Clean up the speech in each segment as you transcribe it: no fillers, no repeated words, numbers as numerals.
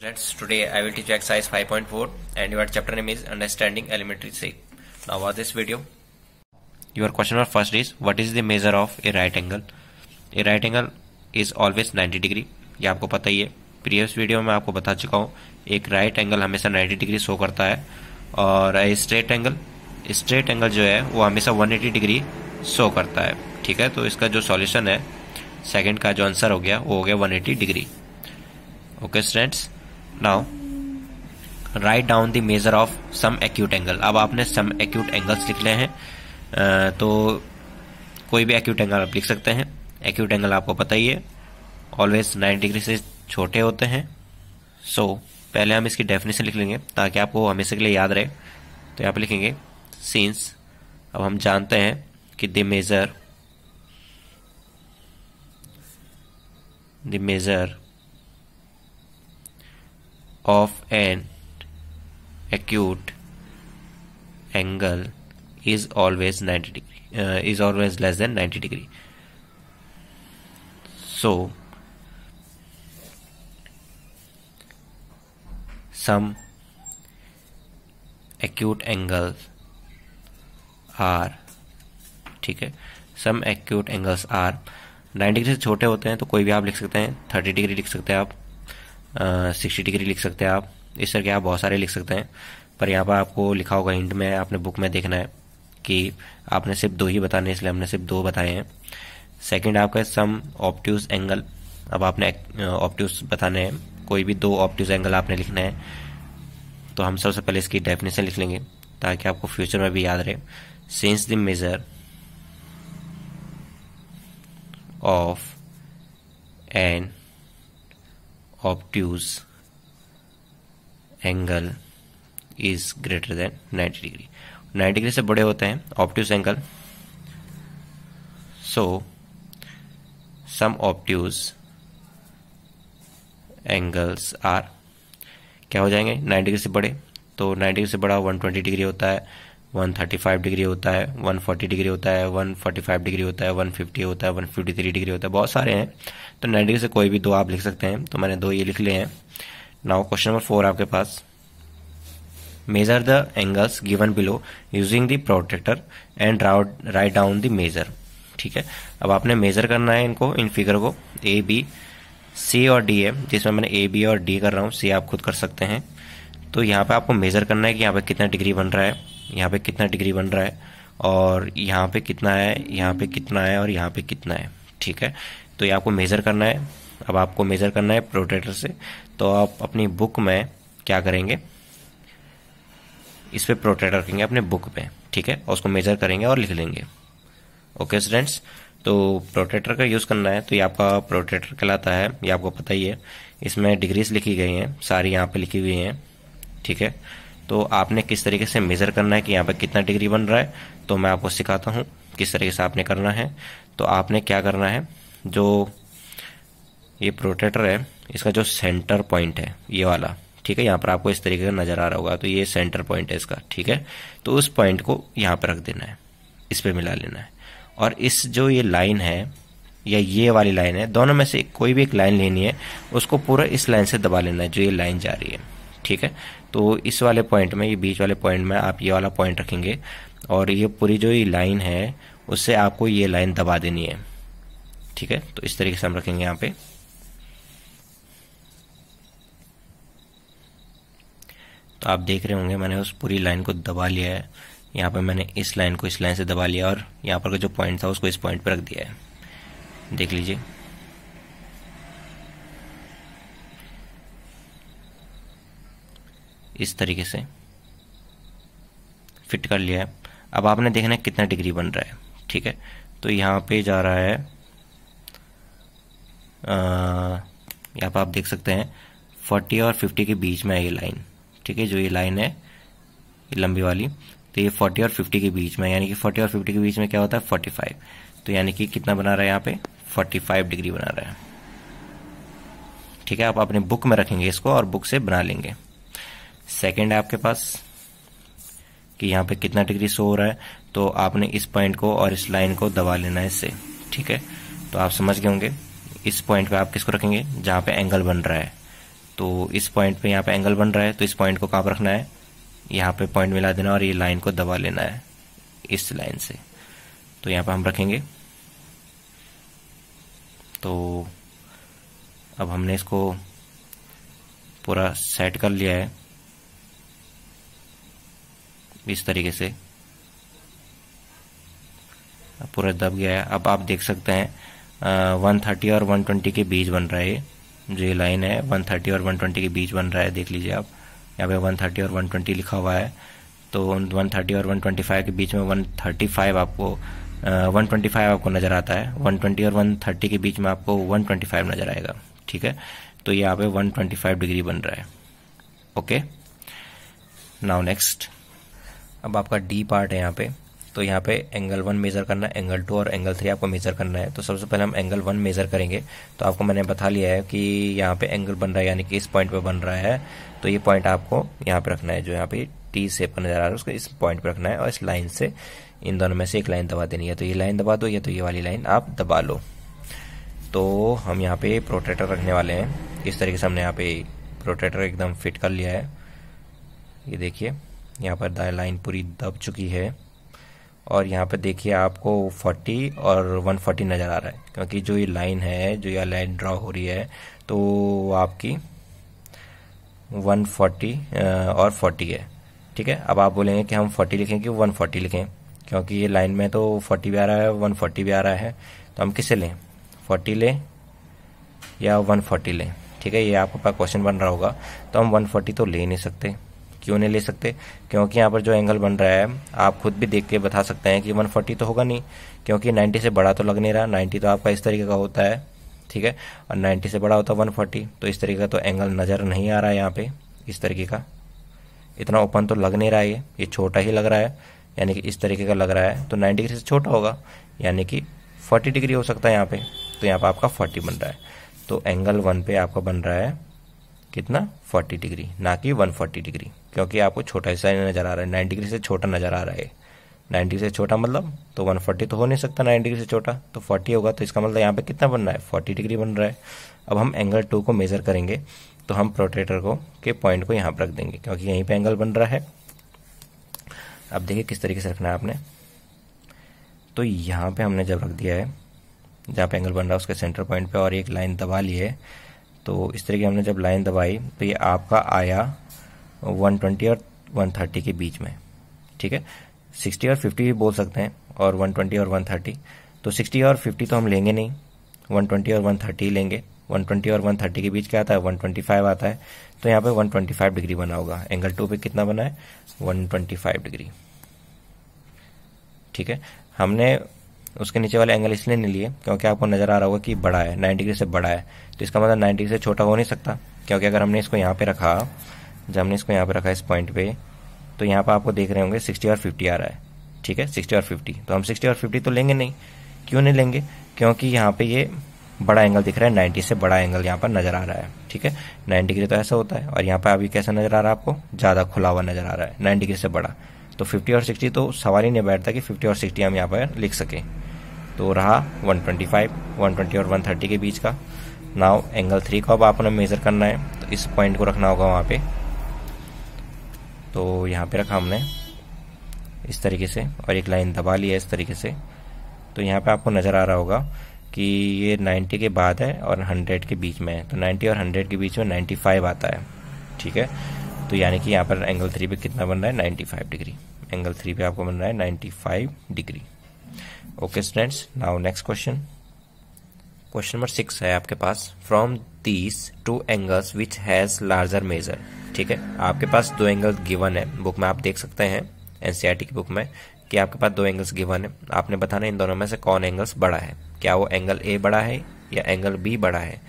Let's today I will teach you exercise 5.4 and your chapter name is understanding elementary C. Now watch this video. Your question number first is what is the measure of a right angle? A right angle is always 90 degree. ये आपको पता ही है. Previous video में आपको बता चुका हूँ एक राइट एंगल हमेशा 90 डिग्री शो करता है और स्ट्रेट एंगल जो है वो हमेशा 180 डिग्री शो करता है. ठीक है, तो इसका जो सॉल्यूशन है सेकंड का जो आंसर हो गया वो हो गया 180 degree. Okay students, now write down the measure of some acute angle. अब आपने सम एक्यूट एंगल्स लिख ले हैं, तो कोई भी एक्यूट एंगल आप लिख सकते हैं. एक्यूट एंगल आपको पता ही है ऑलवेज 90 डिग्री से छोटे होते हैं. सो पहले हम इसकी डेफिनेशन लिख लेंगे ताकि आपको हमेशा के लिए याद रहे. तो यहाँ पे लिखेंगे सिंस. अब हम जानते हैं कि the measure of an acute angle is always 90 degree, is always less than 90 degree. So some acute angles are, ठीक है, some acute angles are 90 degree से छोटे होते हैं तो कोई भी आप लिख सकते हैं. 30 डिग्री लिख सकते हैं आप, 60 डिग्री लिख सकते हैं आप. इस तरह के आप बहुत सारे लिख सकते हैं, पर यहाँ पर आपको लिखा होगा हिंट में, आपने बुक में देखना है कि आपने सिर्फ 2 ही बताने, इसलिए हमने सिर्फ 2 बताए हैं. सेकंड आपका सम ऑब्ट्यूज एंगल. अब आपने ऑब्ट्यूज बताने हैं, कोई भी 2 ऑब्ट्यूज एंगल आपने लिखना है. तो हम सबसे पहले इसकी डेफिनेशन लिख लेंगे ताकि आपको फ्यूचर में भी याद रहे. Since the measure of an obtuse angle is greater than 90 degree. 90 degree से बड़े होते हैं obtuse angle. so some obtuse angles are, क्या हो जाएंगे 90 डिग्री से बड़े. तो 90 डिग्री से बड़ा 120 डिग्री होता है, 135 डिग्री होता है, 140 डिग्री होता है, 145 डिग्री होता है, 150 होता है, 153 डिग्री होता है. बहुत सारे हैं, तो 90 डिग्री से कोई भी 2 आप लिख सकते हैं. तो मैंने 2 ये लिख लिए हैं. नाउ क्वेश्चन नंबर 4 आपके पास. Measure the angles given below using the protractor and write down the measure. ठीक है, अब आपने मेजर करना है इनको, इन फिगर को. ए बी सी और डी है, जिसमें मैंने ए बी और डी कर रहा हूँ, सी आप खुद कर सकते हैं. तो यहाँ पे आपको मेजर करना है कि यहाँ पे कितना डिग्री बन रहा है, यहाँ पे कितना डिग्री बन रहा है, और यहाँ पे कितना है, यहाँ पे कितना है, और यहाँ पे कितना है. ठीक है, तो ये आपको मेजर करना है. अब आपको मेजर करना है प्रोट्रैक्टर से, तो आप अपनी बुक में क्या करेंगे, इस पे प्रोट्रैक्टर रखेंगे अपने बुक पे. ठीक है, और उसको मेजर करेंगे और लिख लेंगे. ओके स्टूडेंट्स, तो प्रोट्रैक्टर का यूज करना है. तो ये आपका प्रोट्रैक्टर कहलाता है, ये आपको पता ही है. इसमें डिग्रीज लिखी गई हैं सारी, यहाँ पे लिखी हुई हैं. ठीक है, तो आपने किस तरीके से मेजर करना है कि यहाँ पे कितना डिग्री बन रहा है, तो मैं आपको सिखाता हूँ किस तरीके से आपने करना है. तो आपने क्या करना है, जो ये प्रोट्रैक्टर है इसका जो सेंटर पॉइंट है ये वाला, ठीक है, यहाँ पर आपको इस तरीके का नजर आ रहा होगा, तो ये सेंटर पॉइंट है इसका. ठीक है, तो उस पॉइंट को यहाँ पर रख देना है, इस पे मिला लेना है. और इस जो ये लाइन है या ये वाली लाइन है, दोनों में से कोई भी एक लाइन लेनी है, उसको पूरा इस लाइन से दबा लेना है जो ये लाइन जा रही है. ठीक है, तो इस वाले पॉइंट में, ये बीच वाले पॉइंट में आप ये वाला पॉइंट रखेंगे और ये पूरी जो ये लाइन है उससे आपको ये लाइन दबा देनी है. ठीक है, तो इस तरीके से हम रखेंगे यहाँ पे. तो आप देख रहे होंगे मैंने उस पूरी लाइन को दबा लिया है. यहाँ पे मैंने इस लाइन को इस लाइन से दबा लिया और यहाँ पर जो पॉइंट था उसको इस पॉइंट पर रख दिया है. देख लीजिए, इस तरीके से फिट कर लिया है. अब आपने देखना है कितना डिग्री बन रहा है. ठीक है, तो यहाँ पे जा रहा है, यहाँ पर आप देख सकते हैं 40 और 50 के बीच में है ये लाइन. ठीक है, जो ये लाइन है ये लंबी वाली, तो ये 40 और 50 के बीच में, यानी कि 40 और 50 के बीच में क्या होता है 45. तो यानी कि कितना बना रहा है यहाँ पे 45 डिग्री बना रहा है. ठीक है, आप अपने बुक में रखेंगे इसको और बुक से बना लेंगे. सेकंड है आपके पास कि यहाँ पे कितना डिग्री शो हो रहा है, तो आपने इस पॉइंट को और इस लाइन को दबा लेना है इससे. ठीक है, तो आप समझ गए होंगे. इस पॉइंट पे आप किसको रखेंगे जहां पे एंगल बन रहा है, तो इस पॉइंट पे यहाँ पे एंगल बन रहा है, तो इस पॉइंट को कहाँ पर रखना है, यहाँ पे पॉइंट मिला देना और ये लाइन को दबा लेना है इस लाइन से। तो यहाँ पे हम रखेंगे। तो अब हमने इसको पूरा सेट कर लिया है इस तरीके से, पूरा दब गया है। अब आप देख सकते हैं 130 और 120 के बीच बन रहा है, जो ये लाइन है 130 और 120 के बीच बन रहा है। देख लीजिए आप, यहाँ पे 130 और 120 लिखा हुआ है, तो 130 और 125 के बीच में 135 आपको 125 आपको नजर आता है। 120 और 130 के बीच में आपको 125 नजर आएगा। ठीक है, तो यहाँ पे 125 डिग्री बन रहा है। ओके, नाउ नेक्स्ट, अब आपका डी पार्ट है यहाँ पे। तो यहाँ पे एंगल 1 मेजर करना है, एंगल 2 और एंगल 3 आपको मेजर करना है। तो सबसे पहले हम एंगल 1 मेजर करेंगे। तो आपको मैंने बता लिया है कि यहाँ पे एंगल बन रहा है, यानी कि इस पॉइंट पे बन रहा है। तो ये पॉइंट आपको यहाँ पे रखना है, जो यहाँ पे टी शेप का नजर आ रहा है उसको इस पॉइंट पे रखना है, और इस लाइन से इन दोनों में से एक लाइन दबा देनी है। तो ये लाइन दबा दो, या तो ये वाली लाइन आप दबा लो। तो हम यहाँ पे प्रोट्रैक्टर रखने वाले हैं। इस तरीके से हमने यहाँ पे प्रोट्रैक्टर एकदम फिट कर लिया है। ये देखिए यहाँ पर दाएं लाइन पूरी दब चुकी है, और यहाँ पे देखिए आपको 40 और 140 नज़र आ रहा है, क्योंकि जो ये लाइन है, जो ये लाइन ड्रॉ हो रही है, तो आपकी 140 और 40 है। ठीक है, अब आप बोलेंगे कि हम 40 लिखें कि 140 लिखें, क्योंकि ये लाइन में तो 40 भी आ रहा है, 140 भी आ रहा है। तो हम किसे लें, 40 लें या 140 लें? ठीक है, ये आपके पास क्वेश्चन बन रहा होगा। तो हम 140 तो ले नहीं सकते। क्यों नहीं ले सकते? क्योंकि यहाँ पर जो एंगल बन रहा है, आप खुद भी देख के बता सकते हैं कि 140 तो होगा नहीं, क्योंकि 90 से बड़ा तो लग नहीं रहा। 90 तो आपका इस तरीके का होता है, ठीक है, और 90 से बड़ा होता है 140। तो इस तरीके का तो एंगल नज़र नहीं आ रहा है यहाँ पे, इस तरीके का इतना ओपन तो लग नहीं रहा है, ये छोटा ही लग रहा है, यानी कि इस तरीके का लग रहा है। तो 90 डिग्री से छोटा होगा, यानी कि 40 डिग्री हो सकता है यहाँ पे। तो यहाँ पर आपका 40 बन रहा है। तो एंगल 1 पे आपका बन रहा है कितना, 40 डिग्री, ना कि 140 डिग्री, क्योंकि आपको छोटा हिस्सा नजर आ रहा है, 90 डिग्री से छोटा नजर आ रहा है। 90 डिग्री से छोटा मतलब तो 140 तो हो नहीं सकता, 90 डिग्री से छोटा तो 40 होगा। तो इसका मतलब यहाँ पे कितना बन रहा है, 40 डिग्री बन रहा है। अब हम एंगल 2 को मेजर करेंगे। तो हम प्रोट्रैक्टर को के पॉइंट को यहाँ पर रख देंगे, क्योंकि यहीं पे एंगल बन रहा है। अब देखिए किस तरीके से रखना है आपने। तो यहाँ पे हमने जब रख दिया है, जहाँ पे एंगल बन रहा है उसके सेंटर पॉइंट पे, और एक लाइन दबा ली है। तो इस तरीके हमने जब लाइन दबाई तो ये आपका आया 120 और 130 के बीच में। ठीक है, 60 और 50 भी बोल सकते हैं, और 120 और 130। तो 60 और 50 तो हम लेंगे नहीं, 120 और 130 लेंगे। 120 और 130 के बीच क्या आता है, 125 आता है। तो यहाँ पे 125 डिग्री बना होगा। एंगल 2 पे कितना बना है, 125 डिग्री। ठीक है, हमने उसके नीचे वाले एंगल इसलिए नहीं लिए क्योंकि आपको नजर आ रहा होगा कि बड़ा है, 90 डिग्री से बड़ा है। तो इसका मतलब 90 डिग्री से छोटा हो नहीं सकता, क्योंकि अगर हमने इसको यहाँ पे रखा, जब हमने इसको यहाँ पे रखा इस पॉइंट पे, तो यहाँ पे आपको देख रहे होंगे 60 और 50 आ रहा है। ठीक है, 60 और 50, तो हम 60 और 50 तो लेंगे नहीं। क्यों नहीं लेंगे, क्योंकि यहाँ पे ये बड़ा एंगल दिख रहा है, 90 से बड़ा एंगल यहाँ पर नजर आ रहा है। ठीक है, 90 डिग्री तो ऐसा होता है, और यहाँ पे अभी कैसा नजर आ रहा है आपको, ज्यादा खुला हुआ नजर आ रहा है, 90 डिग्री से बड़ा। तो 50 और 60 तो सवाल ही नहीं बैठता कि 50 और 60 हम यहाँ पर लिख सके। तो रहा 125, 120 और 130 के बीच का। नाउ एंगल 3 को अब आपने मेजर करना है, तो इस पॉइंट को रखना होगा वहाँ पे। तो यहाँ पे रखा हमने इस तरीके से, और एक लाइन दबा ली है इस तरीके से। तो यहाँ पे आपको नज़र आ रहा होगा कि ये 90 के बाद है और 100 के बीच में है। तो 90 और 100 के बीच में 95 आता है। ठीक है, तो यानी कि यहाँ पर एंगल 3 पे कितना बन रहा है, 95 डिग्री। एंगल 3 पे आपको बन रहा है 95 degree. Okay students, now next question. Question number 6 है आपके पास। From these 2 angles which has larger measure. ठीक है, आपके पास 2 एंगल गिवन है, बुक में आप देख सकते हैं, एनसीईआरटी की बुक में, कि आपके पास 2 एंगल्स गिवन है। आपने बताना इन दोनों में से कौन एंगल्स बड़ा है, क्या वो एंगल ए बड़ा है या एंगल बी बड़ा है।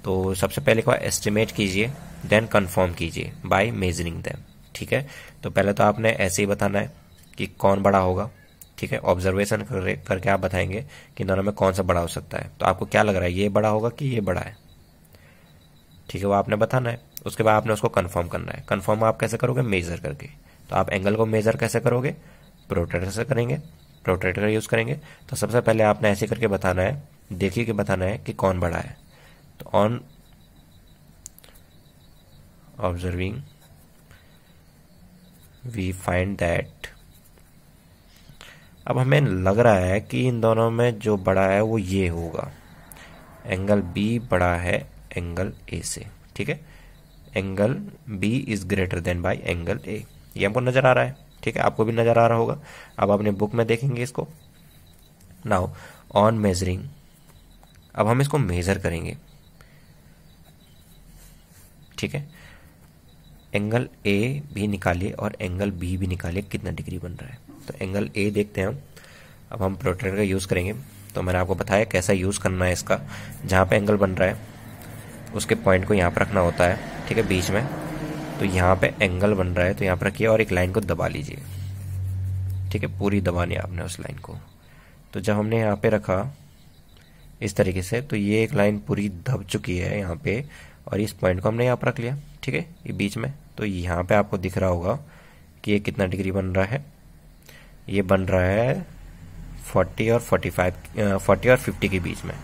तो सबसे पहले को एस्टिमेट कीजिए, देन कंफर्म कीजिए बाय मेजरिंग देम। ठीक है, तो पहले तो आपने ऐसे ही बताना है कि कौन बड़ा होगा। ठीक है, ऑब्जर्वेशन करके आप बताएंगे कि दोनों में कौन सा बड़ा हो सकता है। तो आपको क्या लग रहा है, ये बड़ा होगा कि ये बड़ा है। ठीक है, वो आपने बताना है। उसके बाद आपने उसको कंफर्म करना है। कंफर्म आप कैसे करोगे, मेजर करके। तो आप एंगल को मेजर कैसे करोगे, प्रोट्रैक्टर से करेंगे, प्रोट्रैक्टर यूज करेंगे। तो सबसे पहले आपने ऐसे करके बताना है, देखिए कि बताना है कि कौन बड़ा है। तो on observing we find that, अब हमें लग रहा है कि इन दोनों में जो बड़ा है वो ये होगा, एंगल बी बड़ा है एंगल ए से, ठीक है, angle B is greater than by angle A, ये हमको नजर आ रहा है, ठीक है, आपको भी नजर आ रहा होगा। अब अपने बुक में देखेंगे इसको। नाउ ऑन मेजरिंग, अब हम इसको मेजर करेंगे, ठीक है, एंगल ए भी निकालिए और एंगल बी भी निकालिए, कितना डिग्री बन रहा है। तो एंगल ए देखते हैं हम। अब हम प्रोट्रैक्टर का यूज करेंगे, तो मैंने आपको बताया कैसा यूज करना है इसका। जहां पे एंगल बन रहा है उसके पॉइंट को यहाँ पर रखना होता है, ठीक है, बीच में। तो यहाँ पे एंगल बन रहा है तो यहाँ पर रखिए और एक लाइन को दबा लीजिए, ठीक है, पूरी दबानी है आपने उस लाइन को। तो जब हमने यहाँ पे रखा इस तरीके से, तो ये एक लाइन पूरी दब चुकी है यहाँ पे, और इस पॉइंट को हमने यहाँ पर रख लिया, ठीक है, ये बीच में। तो यहाँ पे आपको दिख रहा होगा कि ये कितना डिग्री बन रहा है, ये बन रहा है 40 और 50 के बीच में,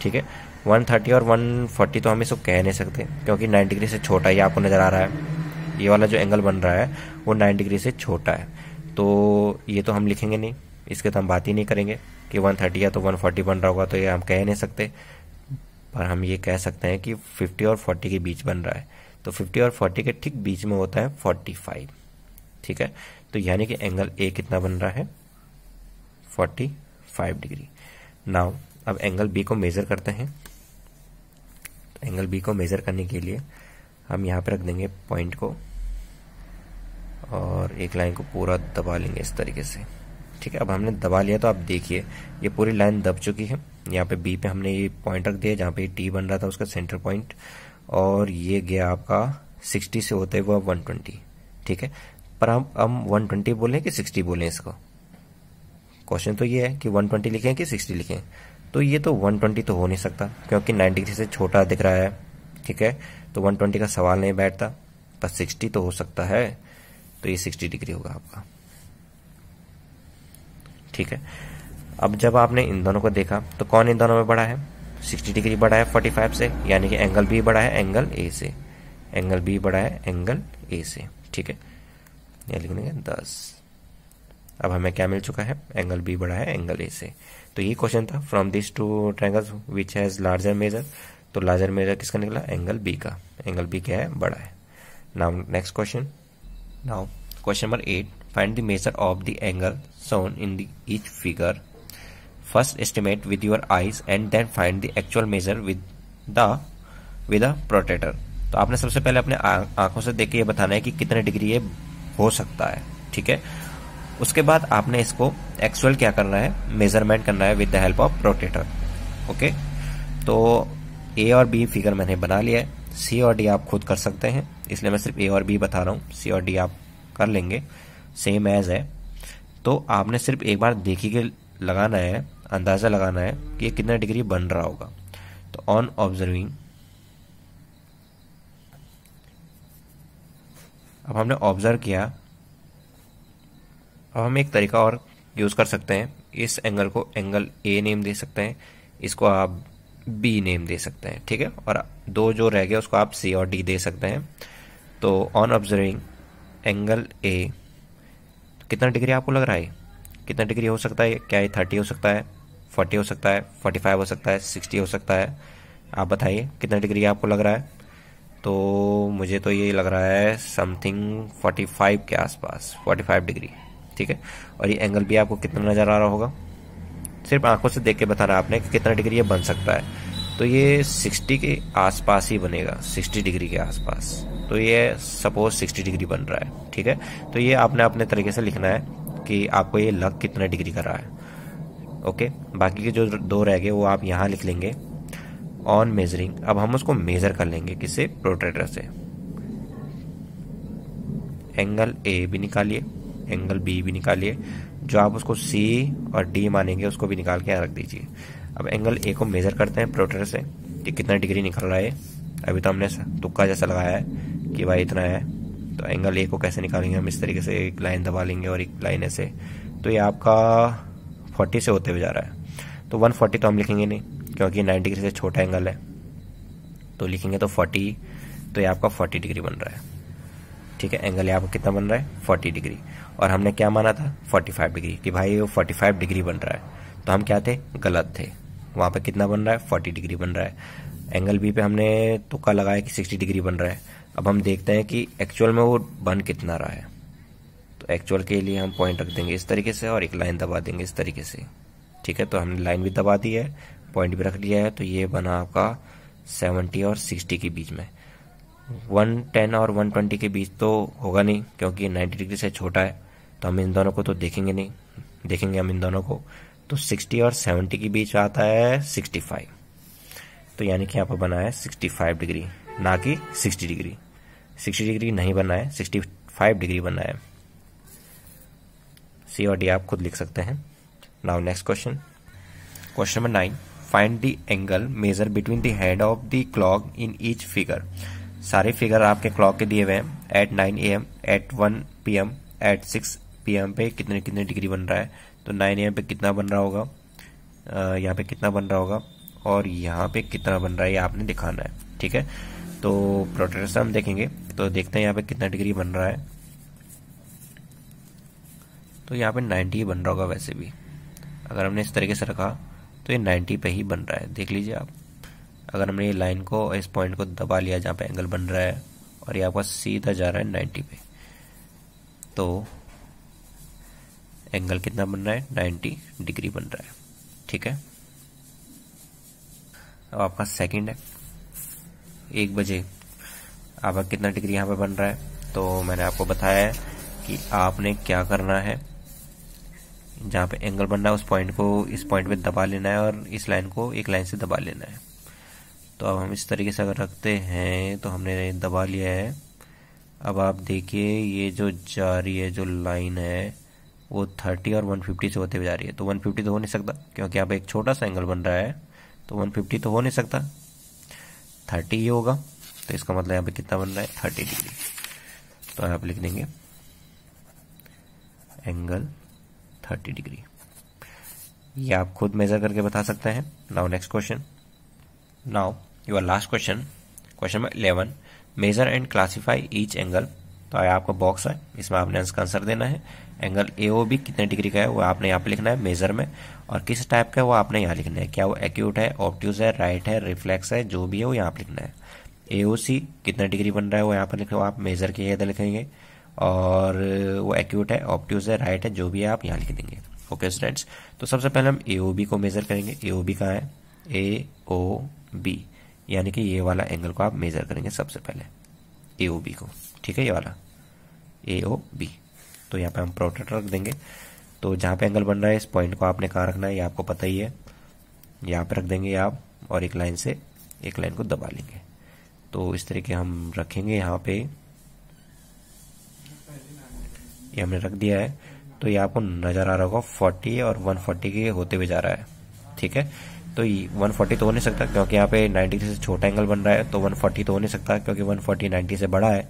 ठीक है। 130 और 140 तो हम इसको कह नहीं सकते क्योंकि 90 डिग्री से छोटा है, ये आपको नज़र आ रहा है, ये वाला जो एंगल बन रहा है वो 90 डिग्री से छोटा है, तो ये तो हम लिखेंगे नहीं, इसके तो हम बात ही नहीं करेंगे कि 130 या तो 140 बन रहा होगा, तो ये हम कह नहीं सकते। पर हम ये कह सकते हैं कि 50 और 40 के बीच बन रहा है, तो 50 और 40 के ठीक बीच में होता है 45, ठीक है। तो यानी कि एंगल ए कितना बन रहा है, 45 डिग्री। नाउ अब एंगल बी को मेजर करते हैं। तो एंगल बी को मेजर करने के लिए हम यहाँ पे रख देंगे पॉइंट को और एक लाइन को पूरा दबा लेंगे इस तरीके से, ठीक है। अब हमने दबा लिया तो आप देखिए ये पूरी लाइन दब चुकी है। यहाँ पे बी पे हमने ये पॉइंट रख दिया जहाँ पे टी बन रहा था उसका सेंटर पॉइंट, और ये गया आपका 60 से होते हुआ 120, ठीक है। पर हम 120 बोलें कि 60 बोलें, इसको क्वेश्चन तो ये है कि 120 लिखें कि 60 लिखें। तो ये तो 120 तो हो नहीं सकता क्योंकि 90 डिग्री से छोटा दिख रहा है, ठीक है, तो 120 का सवाल नहीं बैठता, पर 60 तो हो सकता है, तो ये 60 डिग्री होगा आपका, ठीक है। अब जब आपने इन दोनों को देखा तो कौन इन दोनों में बड़ा है, 60 डिग्री बड़ा है 45 से, यानी कि एंगल बी बड़ा है एंगल ए से, एंगल बी बड़ा है एंगल ए से, ठीक है, ये लिख देंगे 10। अब हमें क्या मिल चुका है, एंगल बी बड़ा है एंगल ए से। तो ये क्वेश्चन था from this two triangles which has larger measure, तो लार्जर मेजर किसका निकला, एंगल बी का, एंगल बी क्या है, बड़ा है। Now next question, now question number 8, find the measure of the angle shown in the each figure. First estimate with your eyes and then find the actual measure with a protractor. तो आपने सबसे पहले अपने आंखों से देख के ये बताना है कि कितने डिग्री ये हो सकता है, ठीक है। उसके बाद आपने इसको एक्चुअल क्या करना है, मेजरमेंट करना है with the help of protractor, okay. तो ए और बी फिगर मैंने बना लिया है, सी और डी आप खुद कर सकते हैं, इसलिए मैं सिर्फ ए और बी बता रहा हूँ, सी और डी आप कर लेंगे, सेम एज है। तो आपने सिर्फ एक बार देखी के लगाना है, अंदाजा लगाना है कि ये कितना डिग्री बन रहा होगा। तो ऑन ऑब्जर्विंग, अब हमने ऑब्जर्व किया, अब हम एक तरीका और यूज कर सकते हैं, इस एंगल को एंगल ए नेम दे सकते हैं, इसको आप बी नेम दे सकते हैं, ठीक है, और दो जो रह गए उसको आप सी और डी दे सकते हैं। तो ऑन ऑब्जर्विंग एंगल ए कितना डिग्री आपको लग रहा है, कितना डिग्री हो सकता है, क्या ये 30 हो सकता है, 40 हो सकता है, 45 हो सकता है, 60 हो सकता है, आप बताइए कितना डिग्री आपको लग रहा है। तो मुझे तो ये लग रहा है समथिंग 45 के आसपास, 45 डिग्री, ठीक है। और ये एंगल भी आपको कितना नजर आ रहा होगा, सिर्फ आंखों से देख के बताना आपने कि कितना डिग्री ये बन सकता है। तो ये 60 के आसपास ही बनेगा, 60 डिग्री के आसपास। तो ये सपोज 60 डिग्री बन रहा है, ठीक है। तो ये आपने अपने तरीके से लिखना है कि आपको ये लग कितना डिग्री कर रहा है, ओके। बाकी के जो दो रह गए वो आप यहाँ लिख लेंगे ऑन मेजरिंग। अब हम उसको मेजर कर लेंगे किससे, प्रोट्रैक्टर से। एंगल ए भी निकालिए, एंगल बी भी निकालिए, जो आप उसको सी और डी मानेंगे उसको भी निकाल के यहाँ रख दीजिए। अब एंगल ए को मेजर करते हैं प्रोट्रैक्टर से कि कितना डिग्री निकल रहा है। अभी तो हमने तुक्का जैसा लगाया है कि भाई इतना है, तो एंगल ए को कैसे निकालेंगे हम, इस तरीके से एक लाइन दबा लेंगे और एक लाइन ऐसे। तो ये आपका 40 से होते हुए जा रहा है, तो 140 तो हम लिखेंगे नहीं क्योंकि 90 डिग्री से छोटा एंगल है, तो लिखेंगे तो 40 तो ये आपका 40 डिग्री बन रहा है। ठीक है, एंगल यहाँ पर कितना बन रहा है 40 डिग्री, और हमने क्या माना था 45 डिग्री कि भाई वो 45 डिग्री बन रहा है, तो हम क्या थे गलत थे। वहाँ पे कितना बन रहा है 40 डिग्री बन रहा है। एंगल बी पे हमने तुक्का लगाया कि 60 डिग्री बन रहा है। अब हम देखते हैं कि एक्चुअल में वो बन कितना रहा है। तो एक्चुअल के लिए हम पॉइंट रख देंगे इस तरीके से और एक लाइन दबा देंगे इस तरीके से। ठीक है, तो हमने लाइन भी दबा दी है, पॉइंट भी रख लिया है, तो ये बना आपका 70 और 60 के बीच में। 110 और 120 के बीच तो होगा नहीं क्योंकि 90 डिग्री से छोटा है, तो हम इन दोनों को तो देखेंगे नहीं, देखेंगे हम इन दोनों को। तो 60 और 70 के बीच आता है 65, तो यानी कि यहाँ पर बना है 65 डिग्री, ना कि 60 डिग्री। 60 डिग्री नहीं बना है, 65 डिग्री बना है। सी और डी आप खुद लिख सकते हैं। Now next question, question number 9, find the angle measure between the head of the clock in each figure. सारे फिगर आपके क्लॉक के दिए हुए हैं। At 9 AM, at 1 PM, at 6 PM पे कितने कितने डिग्री बन रहा है, तो 9 AM पे कितना बन रहा होगा, यहाँ पे कितना बन रहा होगा, और यहाँ पे कितना बन रहा है, ये आपने दिखाना है। ठीक है, तो प्रोट्रैक्टर से हम देखेंगे, तो देखते हैं यहाँ पे कितना डिग्री बन रहा है। तो यहाँ पे 90 ही बन रहा होगा वैसे भी, अगर हमने इस तरीके से रखा तो ये 90 पे ही बन रहा है। देख लीजिए आप, अगर हमने ये लाइन को, इस पॉइंट को दबा लिया जहाँ पे एंगल बन रहा है, और ये आपका सीधा जा रहा है 90 पे, तो एंगल कितना बन रहा है 90 डिग्री बन रहा है। ठीक है, अब आपका सेकंड है 1 बजे, आपका कितना डिग्री यहाँ पे बन रहा है, तो मैंने आपको बताया है कि आपने क्या करना है, जहाँ पे एंगल बन रहा है उस पॉइंट को इस पॉइंट पे दबा लेना है, और इस लाइन को एक लाइन से दबा लेना है। तो अब हम इस तरीके से अगर रखते हैं तो हमने दबा लिया है। अब आप देखिए ये जो जा रही है जो लाइन है वो 30 और 150 से होते हुए जा रही है, तो 150 तो हो नहीं सकता क्योंकि यहाँ पे एक छोटा सा एंगल बन रहा है, तो 150 तो हो नहीं सकता, 30 ही होगा। तो इसका मतलब यहाँ पे कितना बन रहा है 30 डिग्री। तो आप लिख देंगे एंगल 30 डिग्री। ये आप खुद मेजर करके बता सकते हैं। Now next question, now your last question, question number 11, measure and classify each angle. तो आपका बॉक्स है, इसमें आपने इसका आंसर देना है। एंगल AOB कितने डिग्री का है वो आपने यहाँ पे लिखना है मेजर में, और किस टाइप का है वो आपने यहाँ लिखना है, क्या वो एक्यूट है, ऑब्ट्यूज है, राइट है, रिफ्लेक्स है, जो भी है वो यहाँ पे लिखना है। AOC कितना डिग्री बन रहा है वो यहाँ पर लिखो, आप मेजर के इधर लिखेंगे, और वो एक्यूट है, ऑब्ट्यूज है, राइट है, जो भी है आप यहाँ लिख देंगे। ओके स्टूडेंट्स, तो सबसे पहले हम AOB को मेजर करेंगे। AOB कहाँ है, AOB यानी कि ये वाला एंगल को आप मेजर करेंगे सबसे पहले, AOB को। ठीक है, ये वाला AOB। तो यहाँ पे हम प्रोट्रैक्टर रख देंगे, तो जहाँ पे एंगल बन रहा है इस पॉइंट को आपने कहाँ रखना है ये आपको पता ही है, यहाँ पे रख देंगे आप, और एक लाइन से एक लाइन को दबा लेंगे। तो इस तरीके हम रखेंगे यहाँ पे, ये हमने रख दिया है। तो ये आपको नजर आ रहा होगा 40 और 140 के होते हुए जा रहा है। ठीक है, तो 140 तो हो नहीं सकता क्योंकि यहाँ पे 90 से छोटा एंगल बन रहा है, तो 140 तो हो नहीं सकता क्योंकि 140 90 से बड़ा है,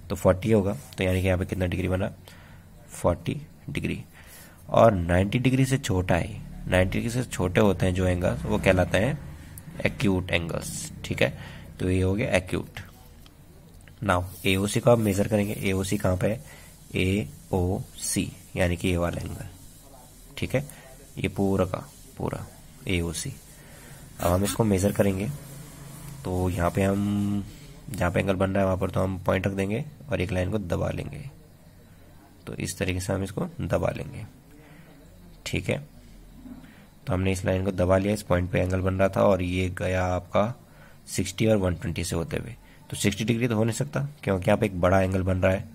तो 40 होगा। तो यानी कि यहाँ पे कितना डिग्री बना 40 डिग्री, और 90 डिग्री से छोटा है, 90 डिग्री से छोटे होते हैं जो एंगल्स वो कहलाते हैं एक्यूट एंगल्स। ठीक है, तो ये हो गया एक्यूट। नाउ AOC को आप मेजर करेंगे। AOC कहाँ पे है, AOC यानी कि ये वाला एंगल। ठीक है, ये पूरा का पूरा AOC। अब हम इसको मेजर करेंगे, तो यहाँ पे हम जहाँ पे एंगल बन रहा है वहाँ पर तो हम पॉइंट रख देंगे और एक लाइन को दबा लेंगे। तो इस तरीके से हम इसको दबा लेंगे। ठीक है, तो हमने इस लाइन को दबा लिया, इस पॉइंट पे एंगल बन रहा था और ये गया आपका 60 और 120 से होते हुए। तो 60 डिग्री तो हो नहीं सकता क्योंकि यहाँ पे एक बड़ा एंगल बन रहा है,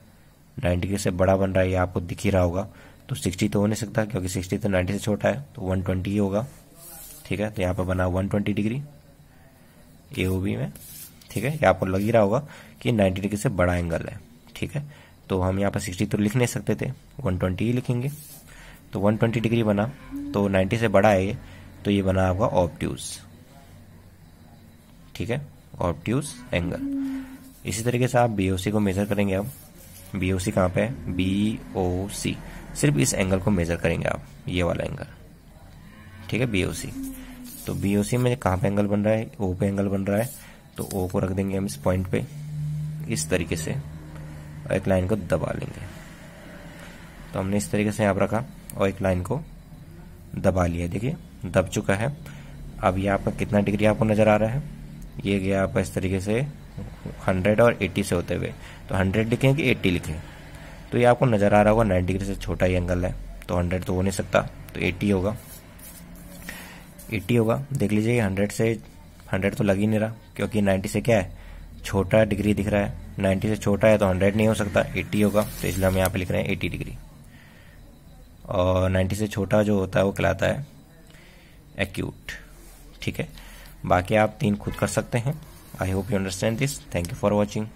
90 डिग्री से बड़ा बन रहा है, ये आपको दिख ही रहा होगा। तो 60 तो हो नहीं सकता क्योंकि 60 तो 90 से छोटा है, तो 120 ही होगा। ठीक है, तो यहाँ पे बना 120 डिग्री AOB में। ठीक है, ये आपको लग ही रहा होगा कि 90 डिग्री से बड़ा एंगल है। ठीक है, तो हम यहाँ पर 60 तो लिख नहीं सकते थे, 120 ही लिखेंगे। तो 120 डिग्री बना, तो 90 से बड़ा है ये, तो ये बना आपका ऑब्ट्यूज। ठीक है, ऑब्ट्यूज एंगल। इसी तरीके से आप BOC को मेजर करेंगे। अब BOC कहाँ पे है, BOC, सिर्फ इस एंगल को मेजर करेंगे आप, ये वाला एंगल। ठीक है, BOC। तो BOC में कहाँ पे एंगल बन रहा है, O पे एंगल बन रहा है, तो O को रख देंगे हम इस पॉइंट पे, इस तरीके से और एक लाइन को दबा लेंगे। तो हमने इस तरीके से यहाँ रखा और एक लाइन को दबा लिया, देखिए दब चुका है। अब ये आपका कितना डिग्री आपको नज़र आ रहा है, ये गया आपका इस तरीके से 100 और 80 से होते हुए। तो 100 लिखें कि 80 लिखें, तो ये आपको नज़र आ रहा होगा 90 डिग्री से छोटा ही एंगल है, तो 100 तो हो नहीं सकता, तो 80 होगा। 80 होगा, देख लीजिए 100 से 100 तो लग ही नहीं रहा, क्योंकि 90 से क्या है, छोटा डिग्री दिख रहा है। 90 से छोटा है तो 100 नहीं हो सकता, 80 होगा। तो इसलिए हम यहाँ पे लिख रहे हैं 80 डिग्री। और 90 से छोटा जो होता है वो कहलाता है एक्यूट। ठीक है, बाकी आप 3 खुद कर सकते हैं। I hope you understand this. Thank you for watching.